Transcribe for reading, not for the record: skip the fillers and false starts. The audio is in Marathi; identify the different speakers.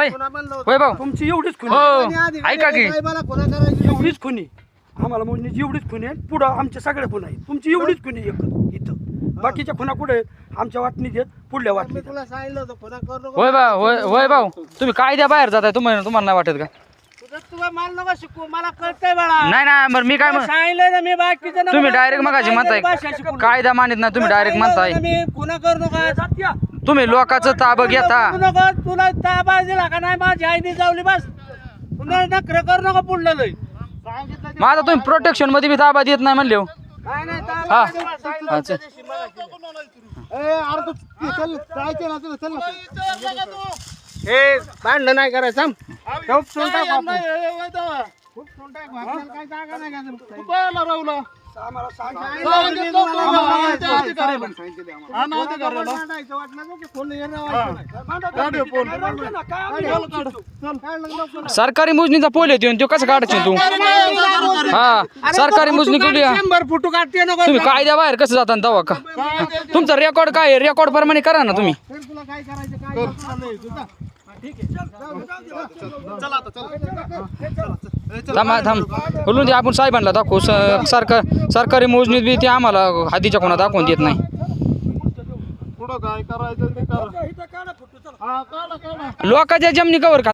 Speaker 1: होय भाऊ
Speaker 2: तुमची एवढीच खुनी
Speaker 1: हो ऐका की
Speaker 2: एवढीच खुनी आम्हाला मोजण्याची एवढीच खुनी आहे पुढं आमच्या सगळ्या खुना आहेत तुमची एवढीच खुनी एक इथं बाकीच्या खुना कुठे आहेत आमच्या वाटणीत आहेत पुढल्या वाटणीत
Speaker 3: तुला सांगितलं होतं खुना करू नको
Speaker 1: होय भाऊ होय भाऊ तुम्ही कायद्या बाहेर जाताय तुम्हाला नाही वाटत का
Speaker 3: तुला माल नको शिकू मला कळतंय बाळा
Speaker 1: नाही ना बरं मी काय
Speaker 3: सांगितलं ना मी बाकीचं
Speaker 1: तुम्ही डायरेक्ट मगाशी म्हणताय कायदा मानित नाही तुम्ही डायरेक्ट म्हणताय
Speaker 3: मी खुना करू नका
Speaker 1: तुम्ही लोकांचं ताबा घेता
Speaker 3: तुला ताबा दिला का नाही माझी आईने जावली बस पुन्हा नखरे करू नका पुढलं लय
Speaker 1: मग आता तुम्ही प्रोटेक्शन मध्ये बी ताबा देत नाही म्हणले हो
Speaker 3: काय नाही
Speaker 1: हा
Speaker 3: ताबा
Speaker 1: अच्छा
Speaker 3: हे भांडण नाही करायचं थांब. खूप सोंटा आहे बापू. खूप सोंटा आहे बापू. आपल्याला काही जागा नाही का अजून?
Speaker 2: आम्हाला
Speaker 3: सांगितलं भांडायचं वाटलं ना की फोन येणं
Speaker 1: सरकारी मोजणीचा पोल येतो तो कसं काढायचं तू हा सरकारी मोजणी केली
Speaker 3: 100 फुटू काढते नको
Speaker 1: तुम्ही कायद्या बाहेर कसं जाता तेव्हा का तुमचा रेकॉर्ड काय आहे रेकॉर्ड प्रमाणे करा ना तुम्ही
Speaker 3: तर तुला काय करायचं काय नाही तुझा ठीक आहे चला
Speaker 1: थांब बोलून दे आपण साहेबांना दाखवू सरकारी मोजणीत बी ते आम्हाला हद्दीच्या कोणा दाखवून देत नाही
Speaker 3: पुढं काय करायचं ते करा. हा, काढा, काढा.
Speaker 1: लोकांच्या जमिनी कवर